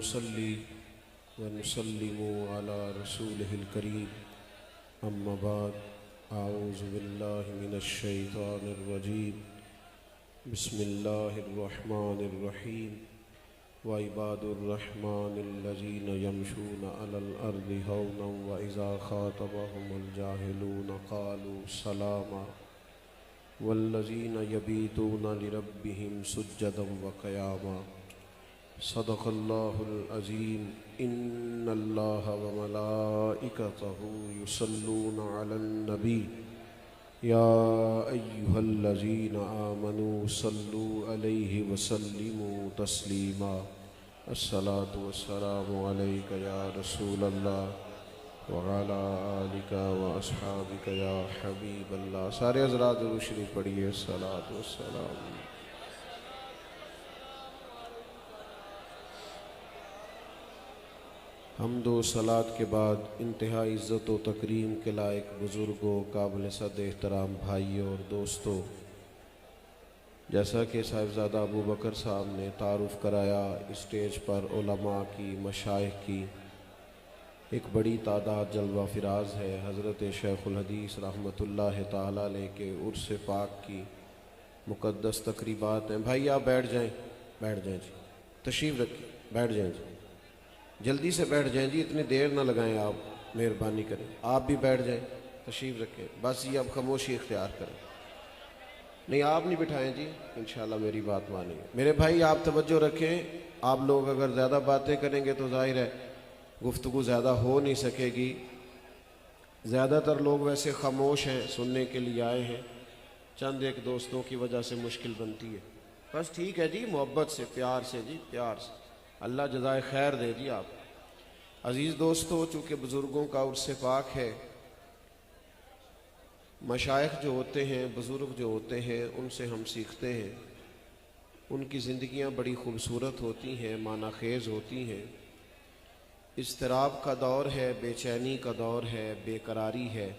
नुसल्ली व नुसल्लिमु अला रसूलिहिल करीम, अम्मा बाद, आऊज़ु बिल्लाहि मिनश शैतानिर रजीम, बिस्मिल्लाहिर रहमानिर रहीम। व इबादुर रहमानिल्लज़ीना यमशूना अलल अर्दि हौना व इज़ा ख़ातबहुमुल जाहिलूना क़ालू सलामा वल्लज़ीना यबीतूना लिरब्बिहिम सुज्जदन व क़यामा। सदक़ल्लाहुल अज़ीम। इन्नल्लाहा व मलाइकतहु युसल्लूना अलन नबी या अय्युहल्लज़ीना आमनू सल्लू अलैहि व सल्लिमू तस्लीमा। अस्सलातु वस्सलामु अलैका या रसूलल्लाह व अला आलिका व अस्हाबिका या हबीबल्लाह। सारे हज़रात दुरूद शरीफ पढ़िए। अस्सलातु वस्सलाम। हम्दो सलात के बाद इंतहाई इज़्ज़त व तकरीम के लायक बुज़ुर्गों, काबिल सद एहतराम भाइयों और दोस्तों, जैसा कि साहिबज़ादा अबू बकर साहब ने तारुफ़ कराया, स्टेज पर उलमा की, मशाइख की एक बड़ी तादाद जलवा फिराज है। हज़रत शेखुल हदीस रहमतुल्लाह ताला अलैह के उर्स पाक की मुक़द्दस तक़रीबात हैं। भाई आप बैठ जाएं, बैठ जाएं जी, तशरीफ़ रखिए, बैठ जाएं जी, जल्दी से बैठ जाएं जी, इतनी देर ना लगाएं, आप मेहरबानी करें। आप भी बैठ जाएं, तशरीफ़ रखें, बस ये अब खामोशी इख्तियार करें। नहीं आप नहीं बिठाएं जी, इंशाल्लाह मेरी बात मानिए। मेरे भाई आप तवज्जो रखें, आप लोग अगर ज़्यादा बातें करेंगे तो जाहिर है गुफ्तगू ज़्यादा हो नहीं सकेगी। ज़्यादातर लोग वैसे खामोश हैं, सुनने के लिए आए हैं, चंद एक दोस्तों की वजह से मुश्किल बनती है। बस ठीक है जी, मोहब्बत से, प्यार से जी, प्यार से, अल्लाह जज़ाए खैर दे जी आप। अज़ीज़ दोस्तों, चूँकि बुज़ुर्गों का उर्स पाक है, मशाइख जो होते हैं, बुज़ुर्ग जो होते हैं, उनसे हम सीखते हैं। उनकी ज़िंदगियाँ बड़ी खूबसूरत होती हैं, माना खेज़ होती हैं। इज़्तिराब का दौर है, बेचैनी का दौर है, बेकरारी है,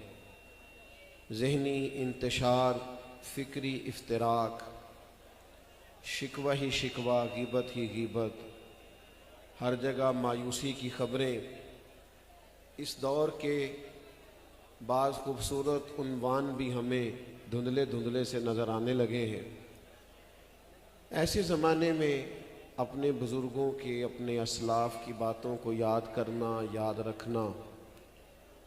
ज़हनी इंतशार, फ़िक्री इफ्तिराक, शिकवा ही शिकवा, ग़ीबत ही ग़ीबत, हर जगह मायूसी की ख़बरें। इस दौर के बाज़ खूबसूरत उन्वान भी हमें धुंधले धुंधले से नज़र आने लगे हैं। ऐसे ज़माने में अपने बुज़ुर्गों के, अपने असलाफ़ की बातों को याद करना, याद रखना,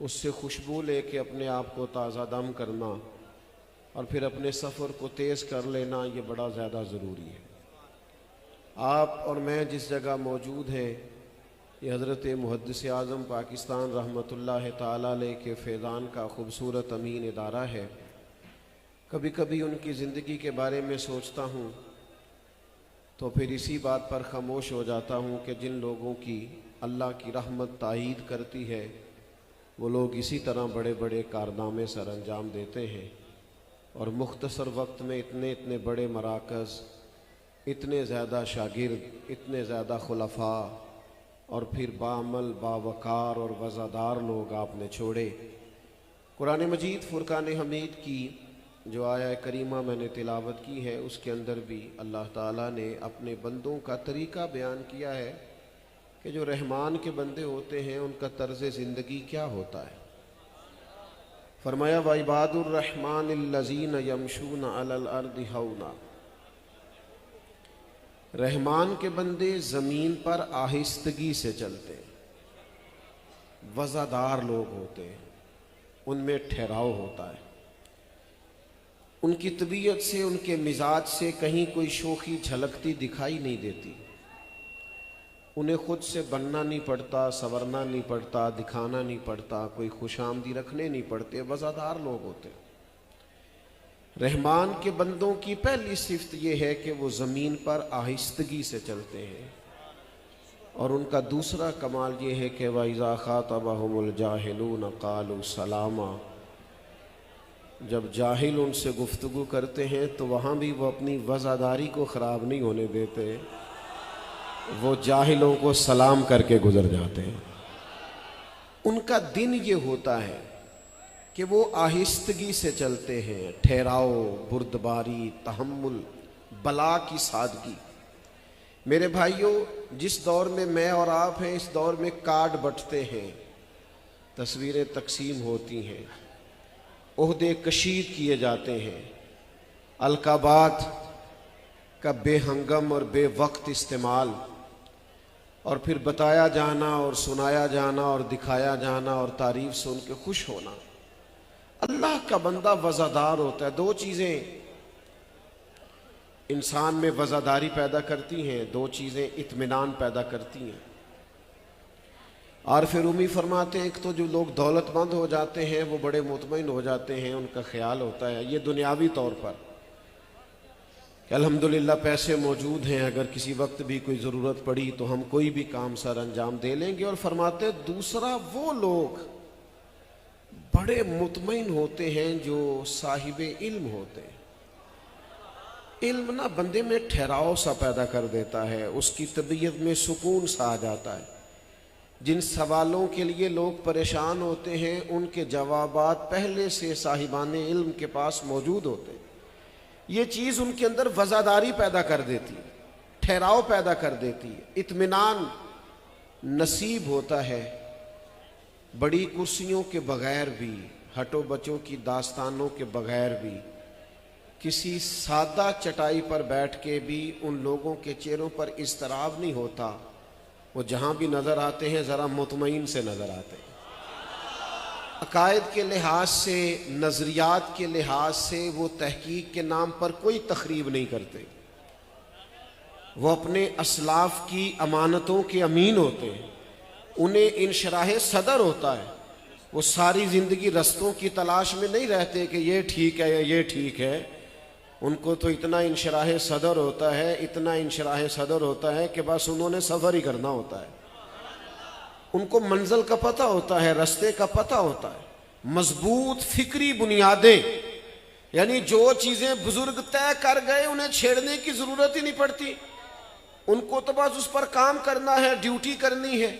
उससे खुशबू लेके अपने आप को ताज़ा दम करना और फिर अपने सफ़र को तेज़ कर लेना, ये बड़ा ज़्यादा ज़रूरी है। आप और मैं जिस जगह मौजूद हैं, ये हज़रत मुहद्दिस आज़म पाकिस्तान रहमतुल्लाह ताला अलैह के फैज़ान का ख़ूबसूरत अमीन इदारा है। कभी कभी उनकी ज़िंदगी के बारे में सोचता हूँ तो फिर इसी बात पर ख़ामोश हो जाता हूँ कि जिन लोगों की अल्लाह की रहमत तायीद करती है, वो लोग इसी तरह बड़े बड़े कारनामे सर अंजाम देते हैं और मुख्तसर वक्त में इतने इतने बड़े मराकज़, इतने ज़्यादा शागिर्द, इतने ज़्यादा खुलफा और फिर बाअमल, बावकार और वज़ादार लोग आपने छोड़े। कुरान मजीद फ़ुरक़ान हमीद की जो आया करीमा मैंने तिलावत की है, उसके अंदर भी अल्लाह ताला ने अपने बंदों का तरीक़ा बयान किया है कि जो रहमान के बंदे होते हैं उनका तर्ज़ ज़िंदगी क्या होता है। फरमाया व इबादुर रहमानिल्लज़ीना यमशूना अलल अर्दि हौना। रहमान के बंदे ज़मीन पर आहिस्तगी से चलते हैं, वज़ादार लोग होते हैं, उनमें ठहराव होता है, उनकी तबीयत से, उनके मिजाज से कहीं कोई शोखी झलकती दिखाई नहीं देती। उन्हें खुद से बनना नहीं पड़ता, संवरना नहीं पड़ता, दिखाना नहीं पड़ता, कोई खुशामदी रखने नहीं पड़ते, वज़ादार लोग होते हैं। रहमान के बंदों की पहली सिफ्त यह है कि वो ज़मीन पर आहिस्तगी से चलते हैं और उनका दूसरा कमाल ये है कि वइज़ा ख़ातबहुमुल जाहिलून क़ालू सलामा। जब जाहिल उनसे गुफ्तगू करते हैं तो वहाँ भी वो अपनी वज़ादारी को ख़राब नहीं होने देते, वो जाहिलों को सलाम करके गुज़र जाते हैं। उनका दिन ये होता है कि वो आहिस्तगी से चलते हैं, ठहराव, बुर्दबारी, तहम्मुल, बला की सादगी। मेरे भाइयों, जिस दौर में मैं और आप हैं, इस दौर में कार्ड बंटते हैं, तस्वीरें तकसीम होती हैं, ओहदे कशीद किए जाते हैं, अलकाबात का बेहंगम और बेवक्त इस्तेमाल, और फिर बताया जाना और सुनाया जाना और दिखाया जाना और तारीफ सुन के खुश होना। अल्लाह का बंदा वज़ादार होता है। दो चीज़ें इंसान में वज़ादारी पैदा करती हैं, दो चीज़ें इत्मीनान पैदा करती हैं। आरिफ रूमी फरमाते हैं, एक तो जो लोग दौलतमंद हो जाते हैं वो बड़े मुतमईन हो जाते हैं, उनका ख्याल होता है ये दुनियावी तौर पर कि अल्हम्दुलिल्लाह पैसे मौजूद हैं, अगर किसी वक्त भी कोई ज़रूरत पड़ी तो हम कोई भी काम सर अंजाम दे लेंगे। और फरमाते हैं दूसरा वो लोग बड़े मुतमईन होते हैं जो साहिब इल्म होते हैं। इल्म ना बंदे में ठहराव सा पैदा कर देता है, उसकी तबीयत में सुकून सा आ जाता है। जिन सवालों के लिए लोग परेशान होते हैं उनके जवाबात पहले से साहिबाने इल्म के पास मौजूद होते हैं। ये चीज़ उनके अंदर वज़ादारी पैदा कर देती है, ठहराव पैदा कर देती है, इत्मीनान नसीब होता है। बड़ी कुर्सियों के बगैर भी, हटो बच्चों की दास्तानों के बगैर भी, किसी सादा चटाई पर बैठ के भी उन लोगों के चेहरों पर इज़्तिराब नहीं होता। वो जहाँ भी नज़र आते हैं ज़रा मुतमईन से नज़र आते हैं। अकायद के लिहाज से, नज़रियात के लिहाज से वो तहकीक के नाम पर कोई तखरीब नहीं करते। वो अपने असलाफ की अमानतों के अमीन होते हैं। उन्हें इंशराह सदर होता है। वो सारी ज़िंदगी रस्तों की तलाश में नहीं रहते कि ये ठीक है या ये ठीक है। उनको तो इतना इंशराह सदर होता है, इतना इंशराह सदर होता है कि बस उन्होंने सफ़र ही करना होता है। उनको मंजिल का पता होता है, रास्ते का पता होता है। मजबूत फिक्री बुनियादें, यानी जो चीज़ें बुजुर्ग तय कर गए उन्हें छेड़ने की ज़रूरत ही नहीं पड़ती। उनको तो बस उस पर काम करना है, ड्यूटी करनी है,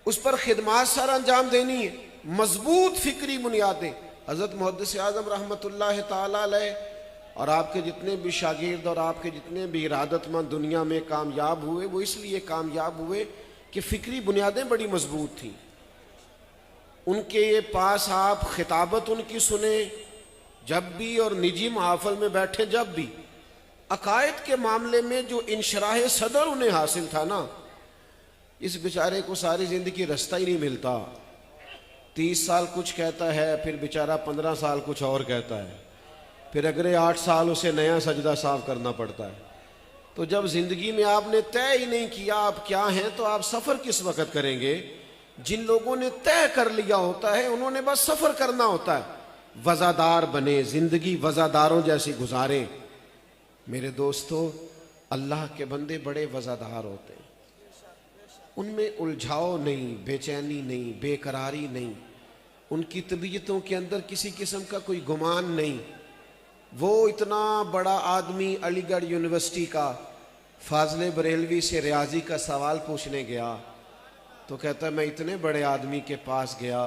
उस पर खिदमत सर अंजाम देनी है। मजबूत फिक्री बुनियादें। हज़रत मुहद्दिस आज़म रहमतुल्लाह ताला अलैह और आपके जितने भी शागिर्द और आपके जितने भी इरादतमंद दुनिया में कामयाब हुए, वो इसलिए कामयाब हुए कि फ़िक्री बुनियादें बड़ी मजबूत थीं। उनके पास आप खिताबत उनकी सुने जब भी, और निजी महफिल में बैठे जब भी, अकायद के मामले में जो इंशराह सदर उन्हें हासिल था ना, इस बेचारे को सारी ज़िंदगी रास्ता ही नहीं मिलता। 30 साल कुछ कहता है, फिर बेचारा 15 साल कुछ और कहता है, फिर अगले 8 साल उसे नया सजदा साफ करना पड़ता है। तो जब ज़िंदगी में आपने तय ही नहीं किया आप क्या हैं, तो आप सफ़र किस वक़्त करेंगे? जिन लोगों ने तय कर लिया होता है उन्होंने बस सफ़र करना होता है। वज़ादार बने, ज़िंदगी वज़ादारों जैसी गुजारें। मेरे दोस्तों, अल्लाह के बंदे बड़े वज़ादार होते हैं। उनमें उलझाव नहीं, बेचैनी नहीं, बेकरारी नहीं, उनकी तबीयतों के अंदर किसी किस्म का कोई गुमान नहीं। वो इतना बड़ा आदमी अलीगढ़ यूनिवर्सिटी का फाज़िल बरेलवी से रियाजी का सवाल पूछने गया तो कहता है मैं इतने बड़े आदमी के पास गया,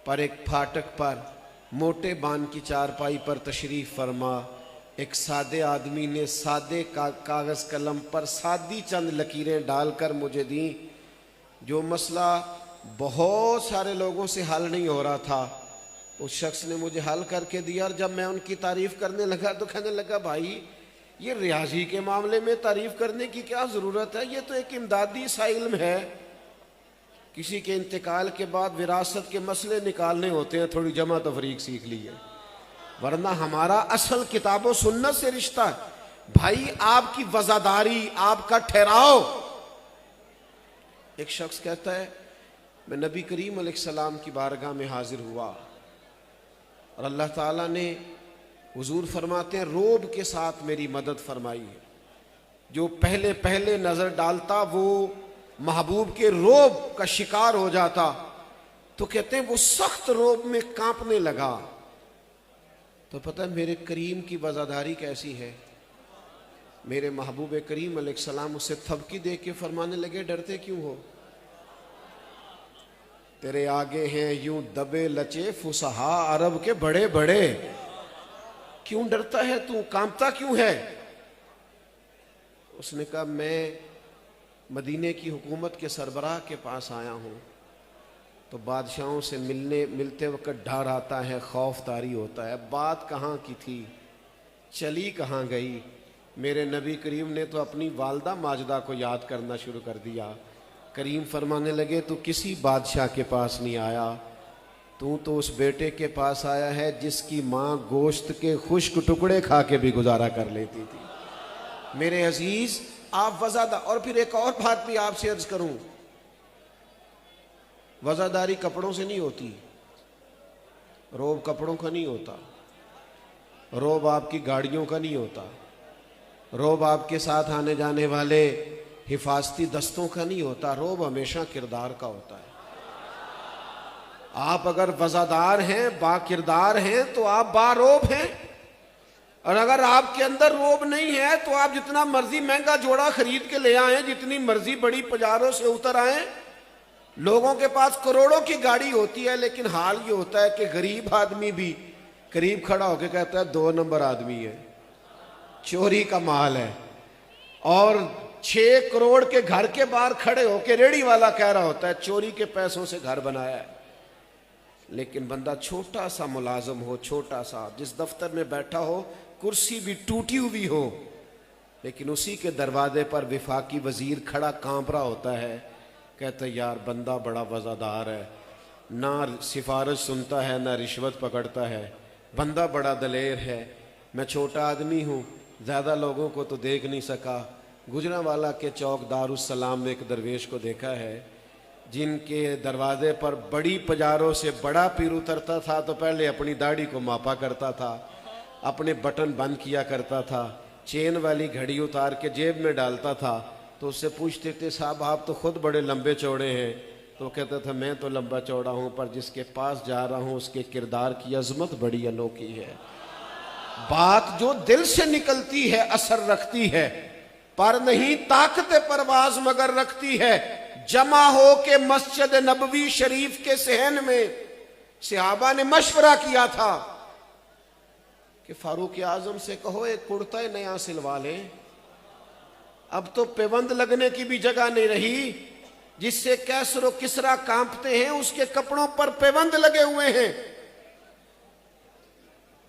पर एक फाटक पर मोटे बान की चारपाई पर तशरीफ़ फरमा एक सादे आदमी ने सादे कागज़ कलम पर सादी चंद लकीरें डालकर मुझे दी। जो मसला बहुत सारे लोगों से हल नहीं हो रहा था, उस शख्स ने मुझे हल करके दिया। और जब मैं उनकी तारीफ़ करने लगा तो कहने लगा, भाई ये रियाजी के मामले में तारीफ़ करने की क्या ज़रूरत है, ये तो एक इमदादी सा इल्म है। किसी के इंतकाल के बाद विरासत के मसले निकालने होते हैं, थोड़ी जमा तफरीक सीख ली है, वरना हमारा असल किताबों सुन्नत से रिश्ता है। भाई आपकी वज़ादारी, आपका ठहराव। एक शख्स कहता है मैं नबी करीम अलैहिस्सलाम की बारगाह में हाजिर हुआ और अल्लाह ताला ने, हुजूर फरमाते हैं, रोब के साथ मेरी मदद फरमाई है। जो पहले पहले नज़र डालता वो महबूब के रोब का शिकार हो जाता। तो कहते हैं वो सख्त रोब में कांपने लगा। तो पता है मेरे करीम की वज़ादारी कैसी है। मेरे महबूब करीम अलैहिस्सलाम उससे थपकी दे के फरमाने लगे, डरते क्यों हो? तेरे आगे हैं यूं दबे लचे फुसहा अरब के बड़े बड़े, क्यों डरता है तू, कांपता क्यों है? उसने कहा मैं मदीने की हुकूमत के सरबराह के पास आया हूँ तो बादशाहों से मिलते वक्त डर आता है, खौफ तारी होता है। बात कहाँ की थी, चली कहाँ गई। मेरे नबी करीम ने तो अपनी वालदा माजदा को याद करना शुरू कर दिया। करीम फरमाने लगे, तू किसी बादशाह के पास नहीं आया, तू तो उस बेटे के पास आया है जिसकी माँ गोश्त के खुश्क टुकड़े खा के भी गुजारा कर लेती थी। मेरे अजीज, आप वज़ादार। और फिर एक और बात भी आपसे अर्ज करूं, वज़ादारी कपड़ों से नहीं होती, रोब कपड़ों का नहीं होता, रोब आपकी गाड़ियों का नहीं होता, रोब आपके साथ आने जाने वाले हिफाजती दस्तों का नहीं होता। रोब हमेशा किरदार का होता है। आप अगर वज़ादार हैं, बाकिरदार हैं, तो आप बारोब हैं। और अगर आपके अंदर रोब नहीं है तो आप जितना मर्जी महंगा जोड़ा खरीद के ले आए, जितनी मर्जी बड़ी पजारों से उतर आए, लोगों के पास करोड़ों की गाड़ी होती है, लेकिन हाल ये होता है कि गरीब आदमी भी करीब खड़ा होकर कहता है 2 नंबर आदमी है, चोरी का माल है। और 6 करोड़ के घर के बाहर खड़े होकर रेड़ी वाला कह रहा होता है चोरी के पैसों से घर बनाया है। लेकिन बंदा छोटा सा मुलाजम हो, छोटा सा, जिस दफ्तर में बैठा हो कुर्सी भी टूटी हुई हो, लेकिन उसी के दरवाजे पर विफाकी वजीर खड़ा कांप रहा होता है, कहता है यार बंदा बड़ा वज़ादार है, ना सिफारिश सुनता है ना रिश्वत पकड़ता है, बंदा बड़ा दलेर है। मैं छोटा आदमी हूँ, ज़्यादा लोगों को तो देख नहीं सका। गुजरांवाला के चौक दारुस्सलाम में एक दरवेश को देखा है, जिनके दरवाजे पर बड़ी पजारों से बड़ा पीर उतरता था तो पहले अपनी दाढ़ी को मापा करता था, अपने बटन बंद किया करता था, चेन वाली घड़ी उतार के जेब में डालता था। तो उससे पूछते थे साहब आप तो खुद बड़े लंबे चौड़े हैं, तो कहता था मैं तो लंबा चौड़ा हूँ, पर जिसके पास जा रहा हूँ उसके किरदार की अजमत बड़ी अनोखी है। बात जो दिल से निकलती है असर रखती है, पर नहीं ताकत परवाज मगर रखती है। जमा हो के मस्जिद नबवी शरीफ के सहन में सहाबा ने मशवरा किया था कि फारूक आजम से कहो एक कुर्ता नया सिलवा लें। अब तो पेबंद लगने की भी जगह नहीं रही, जिससे कैसर और किसरा कांपते हैं उसके कपड़ों पर पेबंद लगे हुए हैं।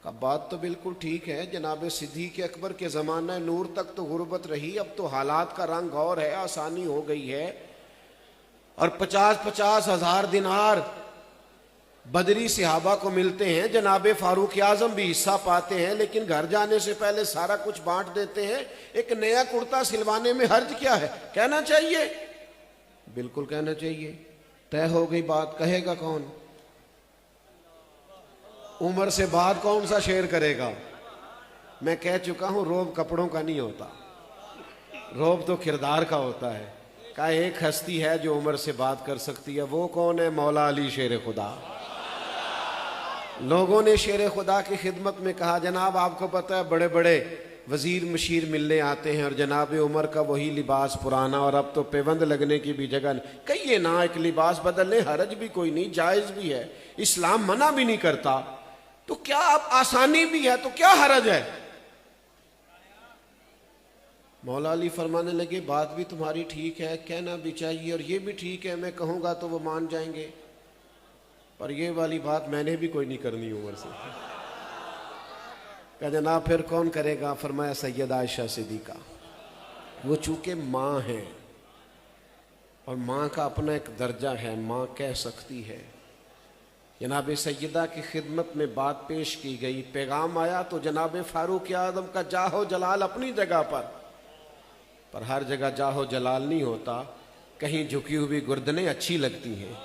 का बात तो बिल्कुल ठीक है, जनाब सिद्दीक अकबर के ज़माना नूर तक तो गुर्बत रही, अब तो हालात का रंग और है, आसानी हो गई है। और 50-50 हज़ार दिनार बदरी सहाबा को मिलते हैं, जनाब फारूक आजम भी हिस्सा पाते हैं, लेकिन घर जाने से पहले सारा कुछ बांट देते हैं। एक नया कुर्ता सिलवाने में हर्ज क्या है? कहना चाहिए, बिल्कुल कहना चाहिए। तय हो गई बात, कहेगा कौन? उम्र से बाद कौन सा शेर करेगा? मैं कह चुका हूं रोब कपड़ों का नहीं होता, रोब तो किरदार का होता है। का एक हस्ती है जो उम्र से बात कर सकती है, वो कौन है? मौला अली शेर खुदा। लोगों ने शेर खुदा की खिदमत में कहा जनाब आपको पता है बड़े बड़े वजीर मशीर मिलने आते हैं और जनाब उमर का वही लिबास पुराना, और अब तो पेबंद लगने की भी जगह नहीं। कहिए ना, एक लिबास बदलने हरज भी कोई नहीं, जायज़ भी है, इस्लाम मना भी नहीं करता, तो क्या आप आसानी भी है तो क्या हरज है? मौला अली फरमाने लगे बात भी तुम्हारी ठीक है, कहना भी चाहिए, और ये भी ठीक है, मैं कहूँगा तो वो मान जाएंगे, पर ये वाली बात मैंने भी कोई नहीं करनी उम्र से। कहा जनाब फिर कौन करेगा? फरमाया सैयदा आयशा सिद्दीका। वो चूँकि माँ है और माँ का अपना एक दर्जा है, माँ कह सकती है। जनाब सैयदा की खिदमत में बात पेश की गई, पैगाम आया, तो जनाब फारूक आजम का जाहो जलाल अपनी जगह पर हर जगह जाहो जलाल नहीं होता। कहीं झुकी हुई गर्दनें अच्छी लगती हैं,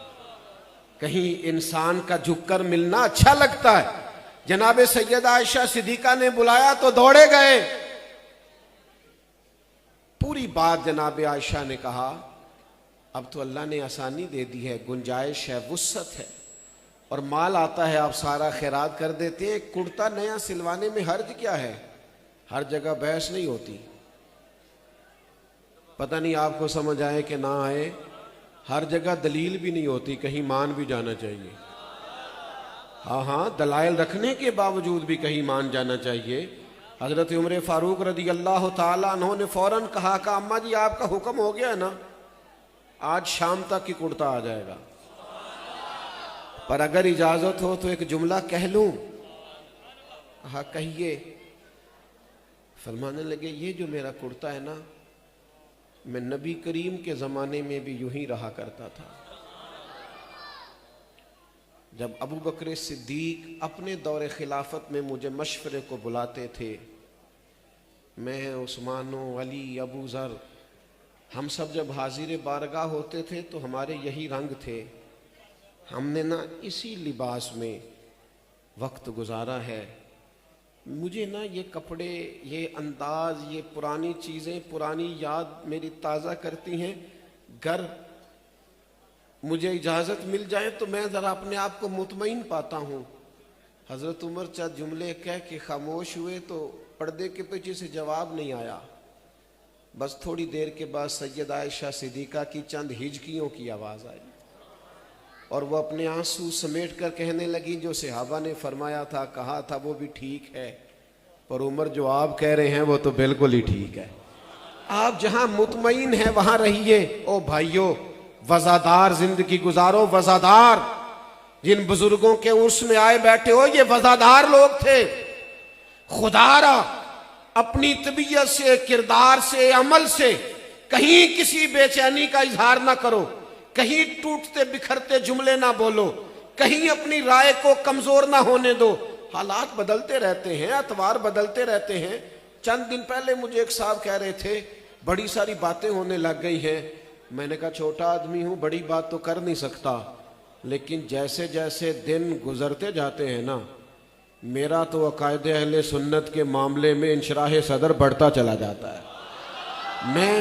कहीं इंसान का झुककर मिलना अच्छा लगता है। जनाब सैयदा आयशा सिद्दीका ने बुलाया तो दौड़े गए। पूरी बात जनाब आयशा ने कहा अब तो अल्लाह ने आसानी दे दी है, गुंजाइश है, वुसअत है, और माल आता है, आप सारा खैरात कर देते हैं। कुर्ता नया सिलवाने में हर्ज क्या है? हर जगह बहस नहीं होती। पता नहीं आपको समझ आए कि ना आए, हर जगह दलील भी नहीं होती, कहीं मान भी जाना चाहिए। हाँ हाँ, दलाइल रखने के बावजूद भी कहीं मान जाना चाहिए। हजरत उमर फारूक रदी अल्लाह ताला अन्हु ने फौरन कहा कि अम्मा जी आपका हुक्म हो गया है ना, आज शाम तक की कुर्ता आ जाएगा, पर अगर इजाजत हो तो एक जुमला कह लूं। कहा कहिए। फरमाने लगे ये जो मेरा कुर्ता है ना, मैं नबी करीम के ज़माने में भी यूं ही रहा करता था। जब अबू बकर सिद्दीक अपने दौरे खिलाफत में मुझे मशवरे को बुलाते थे, मैं, उस्मान, अली, अबू ज़र, हम सब जब हाजिर बारगाह होते थे तो हमारे यही रंग थे। हमने ना इसी लिबास में वक्त गुजारा है। मुझे ना ये कपड़े, ये अंदाज, ये पुरानी चीज़ें, पुरानी याद मेरी ताज़ा करती हैं। घर मुझे इजाज़त मिल जाए तो मैं ज़रा अपने आप को मुतमईन पाता हूँ। हज़रत उमर चंद जुमले कह के खामोश हुए तो पर्दे के पीछे से जवाब नहीं आया। बस थोड़ी देर के बाद सैयदा आयशा सिद्दीक़ा की चंद हिजकियों की आवाज़ आई और वो अपने आंसू समेट कर कहने लगी, जो सहाबा ने फरमाया था, कहा था, वो भी ठीक है, पर उमर जो आप कह रहे हैं वो तो बिल्कुल ही ठीक है। आप जहां मुतमईन हैं वहां रहिए। ओ भाइयों, वज़ादार जिंदगी गुजारो। वज़ादार, जिन बुजुर्गों के उर्स में आए बैठे हो, ये वज़ादार लोग थे। खुदारा अपनी तबीयत से, किरदार से, अमल से कहीं किसी बेचैनी का इजहार ना करो, कहीं टूटते बिखरते जुमले ना बोलो, कहीं अपनी राय को कमजोर ना होने दो। हालात बदलते रहते हैं, अतवार बदलते रहते हैं। चंद दिन पहले मुझे एक साहब कह रहे थे बड़ी सारी बातें होने लग गई हैं। मैंने कहा छोटा आदमी हूं, बड़ी बात तो कर नहीं सकता, लेकिन जैसे जैसे दिन गुजरते जाते हैं ना, मेरा तो अकायदे अहले सुन्नत के मामले में इंशराह सदर बढ़ता चला जाता है।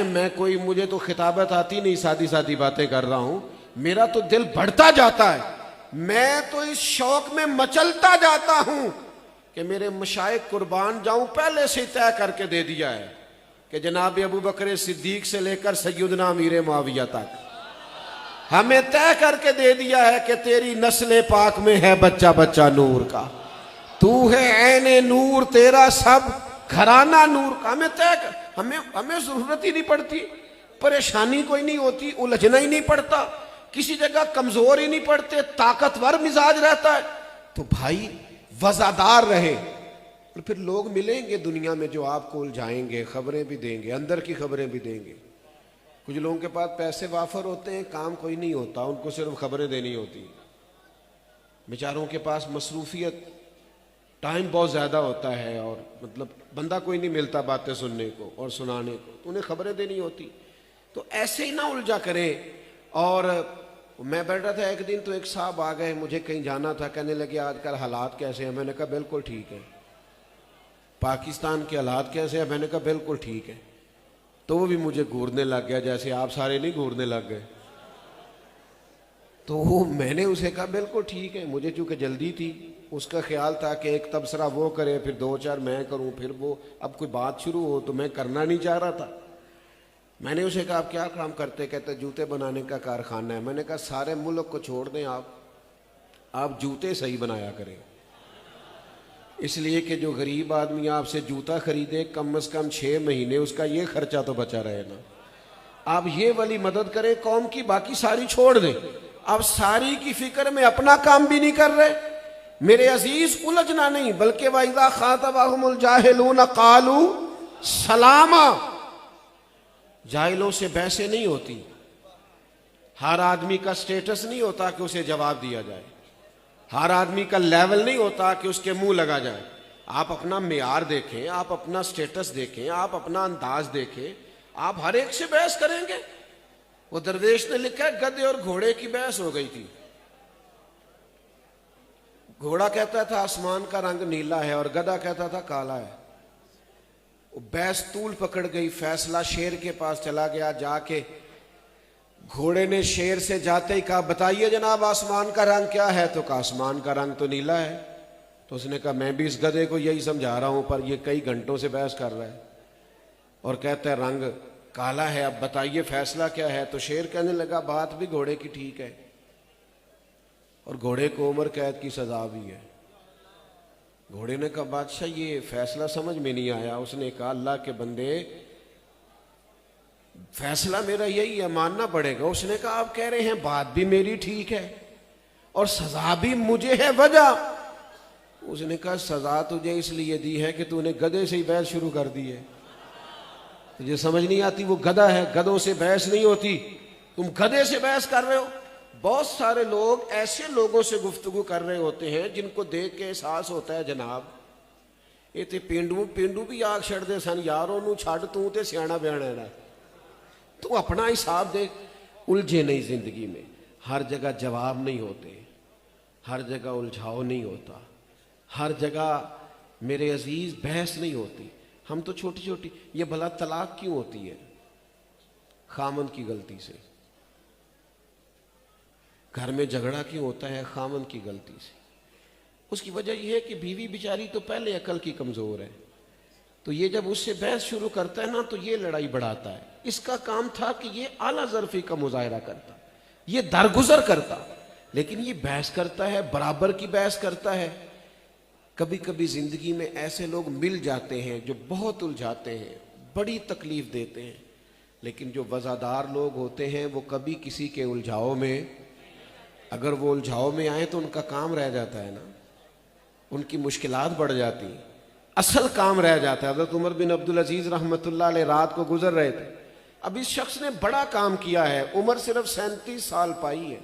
मैं कोई, मुझे तो खिताबत आती नहीं, सादी सादी बातें कर रहा हूं, मेरा तो दिल बढ़ता जाता है। मैं तो इस शौक में मचलता जाता हूं कि मेरे मशाइख कुर्बान जाऊं, पहले से तय करके दे दिया है कि जनाब अबू बकर सिद्दीक से लेकर सैयदना अमीर मुआविया तक हमें तय करके दे दिया है कि तेरी नस्ल पाक में है बच्चा बच्चा नूर का, तू है ऐने नूर, तेरा सब घराना नूर का। हमें तय कर, हमें जरूरत ही नहीं पड़ती, परेशानी कोई नहीं होती, उलझना ही नहीं पड़ता, किसी जगह कमजोर ही नहीं पड़ते, ताकतवर मिजाज रहता है। तो भाई वज़ादार रहे। और फिर लोग मिलेंगे दुनिया में जो आपको उलझाएंगे, खबरें भी देंगे, अंदर की खबरें भी देंगे। कुछ लोगों के पास पैसे वाफर होते हैं, काम कोई नहीं होता, उनको सिर्फ खबरें देनी होती। बेचारों के पास मसरूफियत, टाइम बहुत ज़्यादा होता है और मतलब बंदा कोई नहीं मिलता बातें सुनने को और सुनाने को, तो उन्हें खबरें देनी होती। तो ऐसे ही ना उलझा करें। और मैं बैठा था एक दिन तो एक साहब आ गए, मुझे कहीं जाना था, कहने लगे आजकल हालात कैसे हैं? मैंने कहा बिल्कुल ठीक है। पाकिस्तान के हालात कैसे हैं? मैंने कहा बिल्कुल ठीक है। तो वो भी मुझे घूरने लग गया, जैसे आप सारे नहीं घूरने लग गए। तो मैंने उसे कहा बिल्कुल ठीक है। मुझे चूंकि जल्दी थी, उसका ख्याल था कि एक तबसरा वो करे, फिर दो चार मैं करूं, फिर वो, अब कोई बात शुरू हो तो मैं करना नहीं चाह रहा था। मैंने उसे कहा आप क्या काम करते? कहते जूते बनाने का कारखाना है। मैंने कहा सारे मुल्क को छोड़ दें, आप जूते सही बनाया करें, इसलिए कि जो गरीब आदमी आपसे जूता खरीदे कम से कम 6 महीने उसका ये खर्चा तो बचा रहे ना। आप ये वाली मदद करें कौम की, बाकी सारी छोड़ दें। आप सारी की फिक्र में अपना काम भी नहीं कर रहे। मेरे अजीज, उलझना नहीं, बल्कि वाइदा खातबहुमुल जाहिलून कालू सलामा। जाहिलों से बहसें नहीं होती। हर आदमी का स्टेटस नहीं होता कि उसे जवाब दिया जाए, हर आदमी का लेवल नहीं होता कि उसके मुंह लगा जाए। आप अपना मेयार देखें, आप अपना स्टेटस देखें, आप अपना अंदाज देखें। आप हर एक से बहस करेंगे? वो दरवेश ने लिखा है गधे और घोड़े की बहस हो गई थी। घोड़ा कहता था आसमान का रंग नीला है और गधा कहता था काला है। बहस तूल पकड़ गई, फैसला शेर के पास चला गया। जाके घोड़े ने शेर से जाते ही कहा बताइए जनाब आसमान का रंग क्या है? तो कहा आसमान का रंग तो नीला है। तो उसने कहा मैं भी इस गधे को यही समझा रहा हूं, पर ये कई घंटों से बहस कर रहा है और कहता है रंग काला है, अब बताइए फैसला क्या है? तो शेर कहने लगा बात भी घोड़े की ठीक है और घोड़े को उम्र कैद की सजा भी है। घोड़े ने कहा बादशाह ये फैसला समझ में नहीं आया। उसने कहा अल्लाह के बंदे फैसला मेरा यही है, मानना पड़ेगा। उसने कहा आप कह रहे हैं बात भी मेरी ठीक है और सजा भी मुझे है, वजह? उसने कहा सजा तुझे इसलिए दी है कि तूने गधे से ही बहस शुरू कर दी है। तुझे समझ नहीं आती, वो गधा है, गधों से बहस नहीं होती, तुम गधे से बहस कर रहे हो। बहुत सारे लोग ऐसे लोगों से गुफ्तगू कर रहे होते हैं जिनको देख के एहसास होता है जनाब ये ते पेंडू पेंडू भी आग छड़ते सन, यारों नू छड़ तू ते सियाना बयाना है। तू अपना हिसाब देख। उलझे नहीं जिंदगी में, हर जगह जवाब नहीं होते, हर जगह उलझाव नहीं होता, हर जगह मेरे अजीज बहस नहीं होती। हम तो छोटी छोटी, ये भला तलाक क्यों होती है? खामन की गलती से। घर में झगड़ा क्यों होता है? खामन की गलती से। उसकी वजह यह है कि बीवी बेचारी तो पहले अकल की कमजोर है, तो ये जब उससे बहस शुरू करता है ना तो ये लड़ाई बढ़ाता है। इसका काम था कि ये आला ज़र्फ़ी का मुजाहरा करता, ये दरगुजर करता, लेकिन ये बहस करता है, बराबर की बहस करता है। कभी कभी जिंदगी में ऐसे लोग मिल जाते हैं जो बहुत उलझाते हैं, बड़ी तकलीफ देते हैं, लेकिन जो वज़ादार लोग होते हैं वो कभी किसी के उलझाव में, अगर वो उलझाव में आए तो उनका काम रह जाता है ना, उनकी मुश्किलात बढ़ जाती, असल काम रह जाता है। हज़रत उमर बिन अब्दुल अजीज रहमतुल्लाह अलैह रात को गुजर रहे थे। अब इस शख्स ने बड़ा काम किया है, उम्र सिर्फ 37 साल पाई है,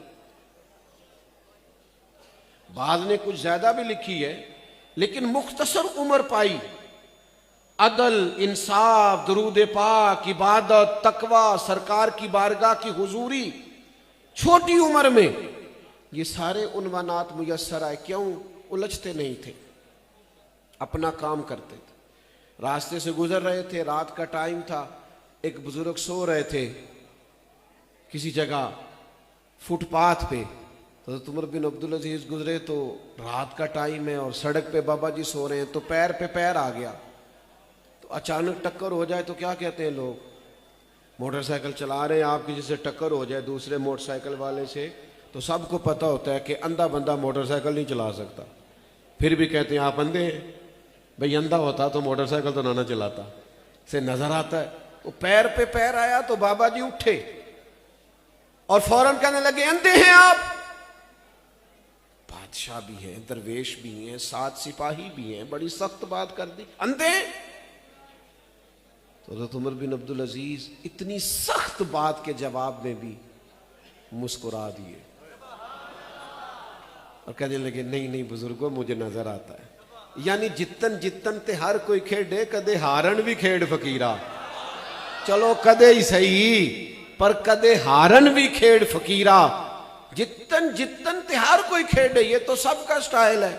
बाद ने कुछ ज्यादा भी लिखी है, लेकिन मुख्तसर उम्र पाई। अदल, इंसाफ, दरूद पाक, इबादत, तकवा, सरकार की बारगाह की हुजूरी, छोटी उम्र में ये सारे उन्वानात मुयस्सर आए। क्यों? उलझते नहीं थे, अपना काम करते थे। रास्ते से गुजर रहे थे, रात का टाइम था, एक बुजुर्ग सो रहे थे किसी जगह फुटपाथ पे। तो उमर बिन अब्दुल अजीज गुजरे तो रात का टाइम है और सड़क पे बाबा जी सो रहे हैं, तो पैर पे पैर आ गया। तो अचानक टक्कर हो जाए तो क्या कहते हैं लोग? मोटरसाइकिल चला रहे हैं, आप किसी से टक्कर हो जाए दूसरे मोटरसाइकिल वाले से, तो सबको पता होता है कि अंधा बंदा मोटरसाइकिल नहीं चला सकता, फिर भी कहते हैं आप अंधे हैं। भाई अंधा होता तो मोटरसाइकिल तो ना चलाता, से नजर आता है। तो पैर पे पैर आया तो बाबा जी उठे और फौरन कहने लगे अंधे हैं आप? बादशाह भी हैं, दरवेश भी हैं, 7 सिपाही भी हैं, बड़ी सख्त बात कर दी, अंधे? तो हज़रत उमर बिन अब्दुल अजीज इतनी सख्त बात के जवाब में भी मुस्कुरा दिए और कहने लगे नहीं नहीं बुजुर्गो, मुझे नजर आता है। यानी जितन जितन ते हर कोई खेडे, कदे हारन भी खेड फकीरा। चलो कदे ही सही, पर कदे हारन भी खेड फकीरा। जितन जितन ते हर कोई खेडे, ये तो सबका स्टाइल है,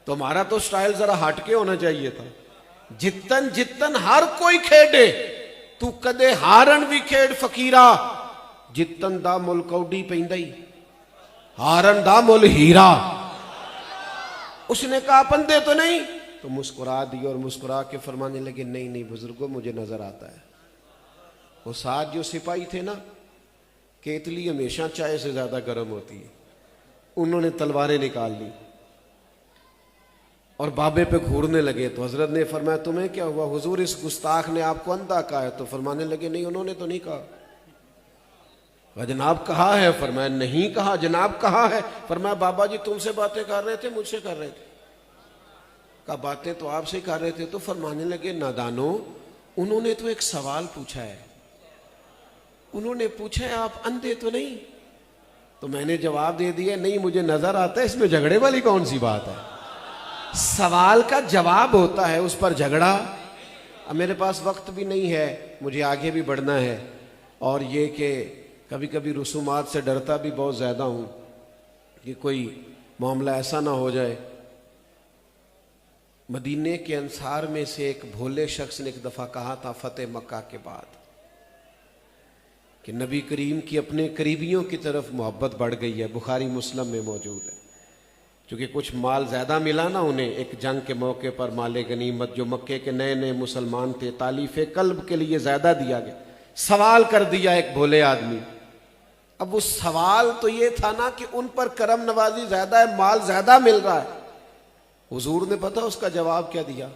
तुम्हारा तो स्टाइल जरा हटके होना चाहिए था। जितन जितन हर कोई खेडे, तू कदे हारन भी खेड फकीरा। जितन दा मुल कौडी पैंदा ही, हारन दा मुल हीरा। उसने कहा पंदे तो नहीं, तो मुस्कुरा दी और मुस्कुरा के फरमाने लगे नहीं नहीं बुजुर्गो, मुझे नजर आता है। वो साथ जो सिपाही थे ना, केतली हमेशा चाय से ज्यादा गर्म होती है, उन्होंने तलवारें निकाल ली और बाबे पे घूरने लगे। तो हजरत ने फरमाया तुम्हें क्या हुआ? हुजूर इस गुस्ताख ने आपको अंधा कहा है। तो फरमाने लगे नहीं, उन्होंने तो नहीं कहा। जनाब कहा है? फरमाया नहीं कहा। जनाब कहा है? फरमाया बाबा जी तुमसे बातें कर रहे थे, मुझसे कर रहे थे। कहा बातें तो आपसे कर रहे थे। तो फरमाने लगे नादानो, उन्होंने तो एक सवाल पूछा है, उन्होंने पूछा है आप अंधे तो नहीं? तो मैंने जवाब दे दिया नहीं मुझे नजर आता है। इसमें झगड़े वाली कौन सी बात है? सवाल का जवाब होता है, उस पर झगड़ा। अब मेरे पास वक्त भी नहीं है, मुझे आगे भी बढ़ना है, और ये कि कभी कभी रसूमात से डरता भी बहुत ज़्यादा हूँ कि कोई मामला ऐसा ना हो जाए। मदीने के अंसार में से एक भोले शख्स ने एक दफ़ा कहा था फतेह मक्का के बाद कि नबी करीम की अपने करीबियों की तरफ मोहब्बत बढ़ गई है। बुखारी मुस्लिम में मौजूद है। क्योंकि कुछ माल ज़्यादा मिला ना उन्हें एक जंग के मौके पर, माले गनीमत जो मक्के के नए नए मुसलमान थे, तालीफ़े कल्ब के लिए ज़्यादा दिया गया। सवाल कर दिया एक भोले आदमी। अब वो सवाल तो ये था ना कि उन पर करम नवाजी ज़्यादा है, माल ज़्यादा मिल रहा है, हुजूर ने पता उसका जवाब क्या दिया?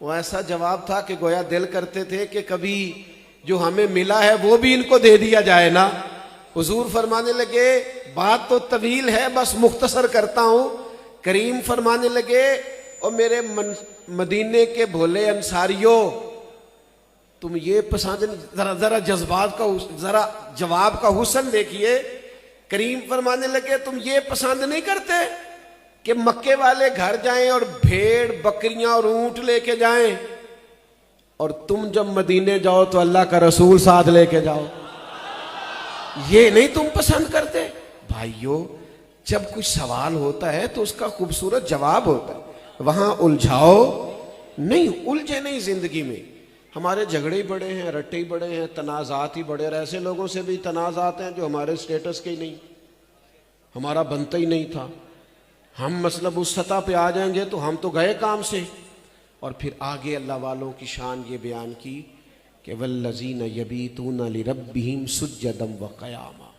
वो ऐसा जवाब था कि गोया दिल करते थे कि कभी जो हमें मिला है वो भी इनको दे दिया जाए ना। हुजूर फरमाने लगे, बात तो तवील है, बस मुख्तसर करता हूं। करीम फरमाने लगे, और मेरे मदीने के भोले अंसारियों, तुम ये पसंद, जरा जज्बात का, जरा जवाब का हुस्न देखिए। करीम फरमाने लगे, तुम ये पसंद नहीं करते कि मक्के वाले घर जाएं और भेड़ बकरियां और ऊंट लेके जाएं, और तुम जब मदीने जाओ तो अल्लाह का रसूल साथ लेके जाओ? ये नहीं तुम पसंद करते? भाइयों, जब कुछ सवाल होता है तो उसका खूबसूरत जवाब होता है, वहां उलझाओ नहीं, उलझे नहीं। जिंदगी में हमारे झगड़े ही बड़े हैं, रट्टे ही बड़े हैं, तनाजात ही बड़े, और ऐसे लोगों से भी तनाजात हैं जो हमारे स्टेटस के ही नहीं, हमारा बनता ही नहीं था। हम मतलब उस सतह पे आ जाएंगे तो हम तो गए काम से। और फिर आगे अल्लाह वालों की शान ये बयान की कि वल्लज़ीन यबीतून लिरब्बिहिम सुज्जदम व क़यामा,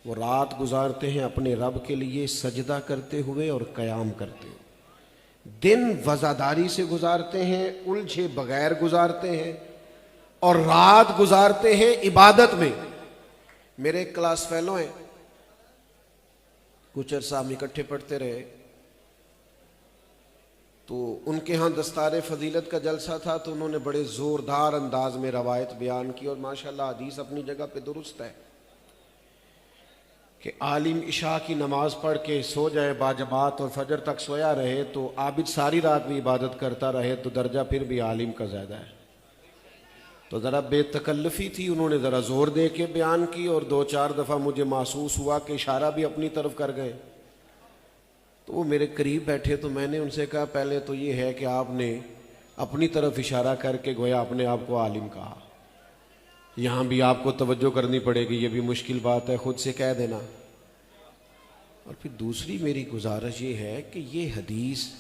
वो रात गुजारते हैं अपने रब के लिए सजदा करते हुए और क़याम करते हुए। दिन वज़ादारी से गुजारते हैं, उलझे बगैर गुजारते हैं, और रात गुजारते हैं इबादत में। मेरे क्लास फेलो हैं, कुछ अरसा हम इकट्ठे पढ़ते रहे, तो उनके यहाँ दस्तार फजीलत का जलसा था, तो उन्होंने बड़े ज़ोरदार अंदाज में रवायत बयान की, और माशाल्लाह हदीस अपनी जगह पे दुरुस्त है कि आलिम इशा की नमाज पढ़ के सो जाए बाजमात और फजर तक सोया रहे, तो आबिद सारी रात भी इबादत करता रहे, तो दर्जा फिर भी आलिम का ज़्यादा है। तो ज़रा बेतकल्लफ़ी थी, उन्होंने ज़रा ज़ोर दे के बयान की, और 2-4 दफ़ा मुझे महसूस हुआ कि इशारा भी अपनी तरफ कर गए। तो वो मेरे करीब बैठे, तो मैंने उनसे कहा, पहले तो ये है कि आपने अपनी तरफ इशारा करके गोया अपने आप को आलिम कहा, यहाँ भी आपको तवज्जो करनी पड़ेगी, ये भी मुश्किल बात है, खुद से कह देना। और फिर दूसरी मेरी गुजारिश ये है कि ये हदीस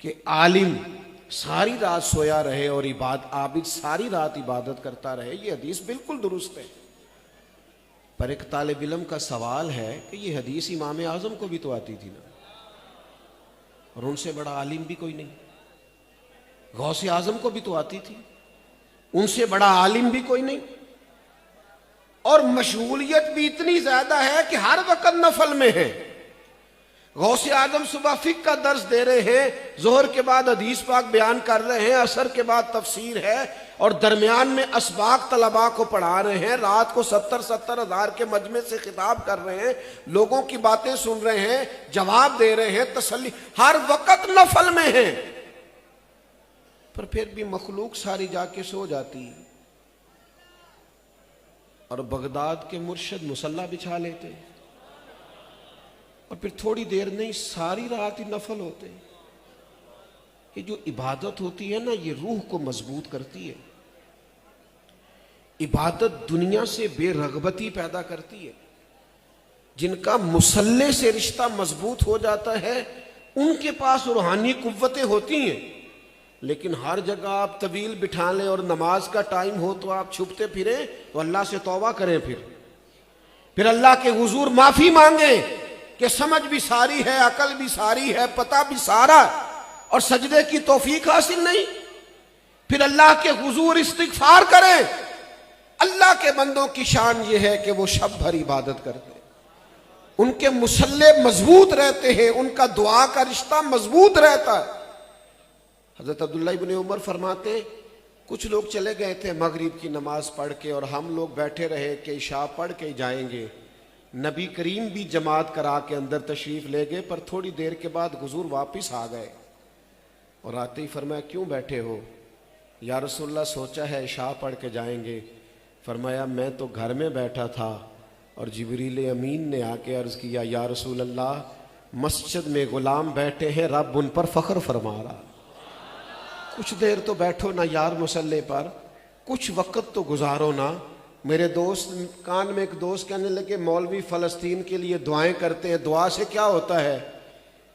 कि आलिम सारी रात सोया रहे और आबिद सारी रात इबादत करता रहे, ये हदीस बिल्कुल दुरुस्त है। पर एक तालिब इल्म का सवाल है कि ये हदीस इमाम आज़म को भी तो आती थी ना, और उनसे बड़ा आलिम भी कोई नहीं। गौसे आज़म को भी तो आती थी, उनसे बड़ा आलिम भी कोई नहीं। और मशगूलियत भी इतनी ज्यादा है कि हर वक्त नफल में है। गौसे आजम सुबह फिक का दर्स दे रहे हैं, जोहर के बाद हदीस पाक बयान कर रहे हैं, असर के बाद तफसीर है, और दरमियान में असबाक तलबा को पढ़ा रहे हैं, रात को 70-70 हज़ार के मजमे से खिताब कर रहे हैं, लोगों की बातें सुन रहे हैं, जवाब दे रहे हैं, तसल्ली, हर वक्त नफल में है। पर फिर भी मखलूक सारी जाके सो जाती है, और बगदाद के मुर्शद मुसल्ला बिछा लेते, और फिर थोड़ी देर नहीं सारी रात ही नफल होते। ये जो इबादत होती है ना, ये रूह को मजबूत करती है। इबादत दुनिया से बेरगबती पैदा करती है। जिनका मुसल्ले से रिश्ता मजबूत हो जाता है, उनके पास रूहानी कुव्वतें होती हैं। लेकिन हर जगह आप तवील बिठा लें और नमाज का टाइम हो तो आप छुपते फिरें, तो अल्लाह से तौबा करें, फिर अल्लाह के हुजूर माफी मांगे कि समझ भी सारी है, अकल भी सारी है, पता भी सारा, और सजदे की तौफीक हासिल नहीं। फिर अल्लाह के हुजूर इस्तिगफार करें। अल्लाह के बंदों की शान ये है कि वो शब भर इबादत करते हैं, उनके मुसल्ले मजबूत रहते हैं, उनका दुआ का रिश्ता मजबूत रहता है। हजरत अब्दुल्लाह इब्ने उमर फरमाते, कुछ लोग चले गए थे मगरिब की नमाज पढ़ के, और हम लोग बैठे रहे कि इशा पढ़ के जाएंगे। नबी करीम भी जमात करा के अंदर तशरीफ ले गए, पर थोड़ी देर के बाद हुजूर वापस आ गए, और आते ही फरमाया, क्यों बैठे हो? या रसूलल्लाह, सोचा है इशा पढ़ के जाएंगे। फरमाया, मैं तो घर में बैठा था और जिब्रील अमीन ने आके अर्ज किया, या रसूल अल्लाह, मस्जिद में गुलाम बैठे हैं, रब उन पर फख्र फरमा रहा, कुछ देर तो बैठो ना यार मुसल्ले पर, कुछ वक्त तो गुजारो ना। मेरे दोस्त कान में एक दोस्त कहने लगे, मौलवी फ़लस्तीन के लिए दुआएं करते हैं, दुआ से क्या होता है?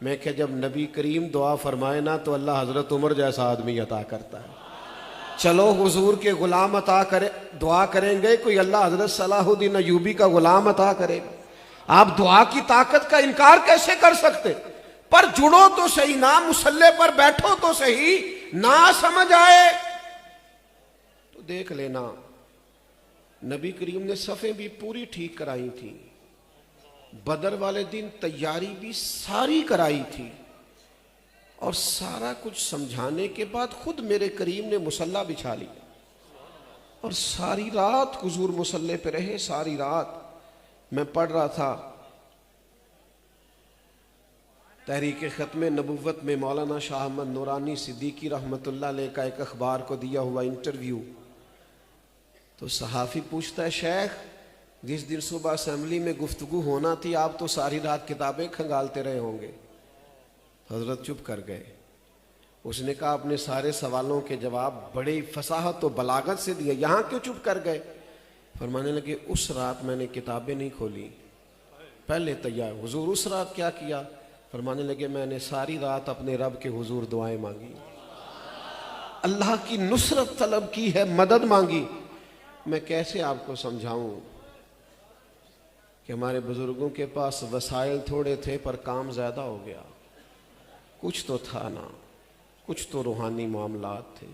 मैं क्या, जब नबी करीम दुआ फरमाए ना तो अल्लाह हजरत उमर जैसा आदमी अता करता है। चलो हुजूर के गुलाम अता करे, दुआ करेंगे, कोई अल्लाह हजरत सलाहुद्दीन अय्यूबी का गुलाम अता करेगा। आप दुआ की ताकत का इनकार कैसे कर सकते? पर जुड़ो तो सही ना, मुसल्ले पर बैठो तो सही, ना समझ आए तो देख लेना। नबी करीम ने सफ़ें भी पूरी ठीक कराई थी, बदर वाले दिन तैयारी भी सारी कराई थी, और सारा कुछ समझाने के बाद खुद मेरे करीम ने मुसल्ला बिछा लिया और सारी रात हुजूर मुसल्ले पे रहे। सारी रात मैं पढ़ रहा था तहरीक ख़त्म नबुव्वत में मौलाना शाह अहमद नूरानी सिद्दीकी रहमतुल्लाह अलैह का एक अखबार को दिया हुआ इंटरव्यू। तो सहाफ़ी पूछता है, शेख जिस दिन सुबह असेंबली में गुफ्तगू होना थी आप तो सारी रात किताबें खंगालते रहे होंगे। हजरत चुप कर गए। उसने कहा अपने सारे सवालों के जवाब बड़े फसाहत और बलागत से दिए, यहाँ क्यों चुप कर गए? फरमाने लगे उस रात मैंने किताबें नहीं खोली, पहले तैयार। हुजूर उस रात क्या किया? फरमाने लगे मैंने सारी रात अपने रब के हुजूर दुआएं मांगी, अल्लाह की नुसरत तलब की है, मदद मांगी। मैं कैसे आपको समझाऊं कि हमारे बुजुर्गों के पास वसाइल थोड़े थे पर काम ज़्यादा हो गया। कुछ तो था ना, कुछ तो रूहानी मामलात थे।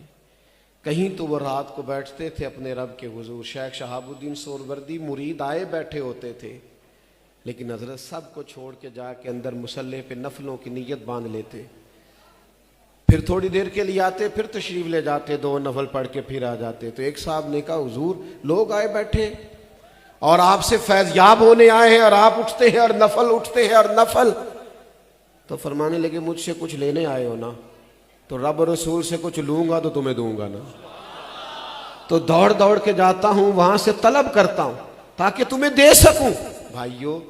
कहीं तो वो रात को बैठते थे अपने रब के हुजूर। शेख शहाबुद्दीन सोहरवर्दी मुरीद आए बैठे होते थे, लेकिन हजरत सब को छोड़ के जाके अंदर मुसल्ले पे नफलों की नीयत बांध लेते, फिर थोड़ी देर के लिए आते, फिर तशरीफ ले जाते, 2 नफल पढ़ के फिर आ जाते। तो एक साहब ने कहा हुजूर लोग आए बैठे और आपसे फैज़याब होने आए हैं और आप उठते हैं और नफल उठते हैं और नफल। तो फरमाने लगे मुझसे कुछ लेने आए हो ना, तो रब रसूल से कुछ लूंगा तो तुम्हें दूंगा ना, तो दौड़ दौड़ के जाता हूं, वहां से तलब करता हूं ताकि तुम्हें दे सकूं। भाइयों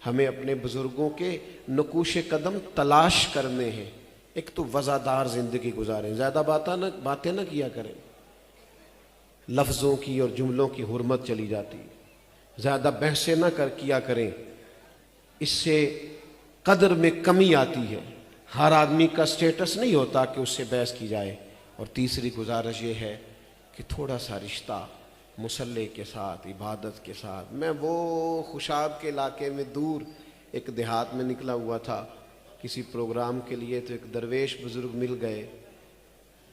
हमें अपने बुजुर्गों के नकूश कदम तलाश करने हैं। एक तो वज़ादार जिंदगी गुजारें, ज्यादा बातें ना किया करें, लफ्जों की और जुमलों की हुर्मत चली जाती, ज्यादा बहसें ना किया करें, इससे कदर में कमी आती है। हर आदमी का स्टेटस नहीं होता कि उससे बहस की जाए। और तीसरी गुजारिश ये है कि थोड़ा सा रिश्ता मुसल्ले के साथ, इबादत के साथ। मैं वो खुशाब के इलाके में दूर एक देहात में निकला हुआ था किसी प्रोग्राम के लिए, तो एक दरवेश बुजुर्ग मिल गए।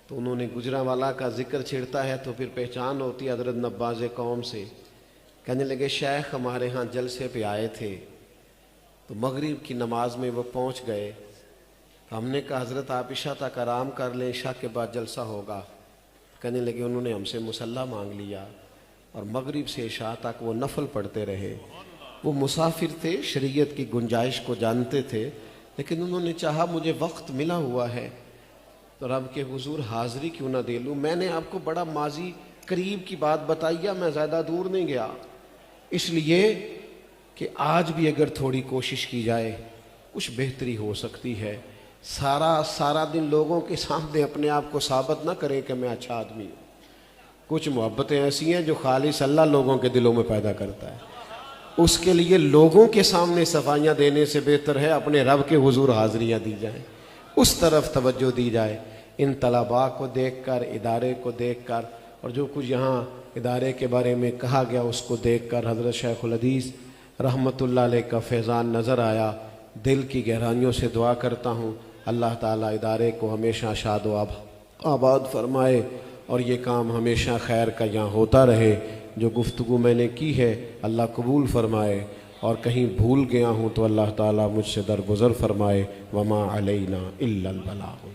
तो उन्होंने गुजरांवाला का जिक्र छेड़ता है तो फिर पहचान होती है हजरत नब्बाज़ कौम से। कहने लगे शेख हमारे यहाँ जलसे पे आए थे, तो मगरिब की नमाज में वो पहुँच गए। हमने कहा हजरत आप इशा तक आराम कर लें, इशा के बाद जलसा होगा। कहने लगे उन्होंने हमसे मुसल्ला मांग लिया और मगरिब से इशा तक वो नफल पढ़ते रहे। वो मुसाफिर थे, शरीयत की गुंजाइश को जानते थे, लेकिन उन्होंने चाहा मुझे वक्त मिला हुआ है तो रब के हुजूर हाज़िरी क्यों ना दे लूँ। मैंने आपको बड़ा माजी करीब की बात बताई है, मैं ज़्यादा दूर नहीं गया, इसलिए कि आज भी अगर थोड़ी कोशिश की जाए कुछ बेहतरी हो सकती है। सारा दिन लोगों के सामने अपने आप को साबित ना करें कि मैं अच्छा आदमी हूँ। कुछ मोहब्बतें ऐसी हैं जो खालिस अल्लाह लोगों के दिलों में पैदा करता है। उसके लिए लोगों के सामने सफाइयाँ देने से बेहतर है अपने रब के हुजूर हाज़िरियाँ दी जाएँ, उस तरफ तवज्जो दी जाए। इन तलबा को देख कर, इदारे को देख कर, और जो कुछ यहाँ इदारे के बारे में कहा गया उसको देख कर हज़रत शेखुल हदीस रहमतुल्लाह अलैह का फैज़ान नज़र आया। दिल की गहराइयों से दुआ करता हूँ अल्लाह ताला इदारे को हमेशा शाद व आबाद फरमाए और ये काम हमेशा खैर का यहाँ होता रहे। जो गुफ्तगू मैंने की है अल्लाह कबूल फरमाए, और कहीं भूल गया हूँ तो अल्लाह ताला मुझसे दरगुज़र फरमाए। वमा अलैना इल्लल बलाग।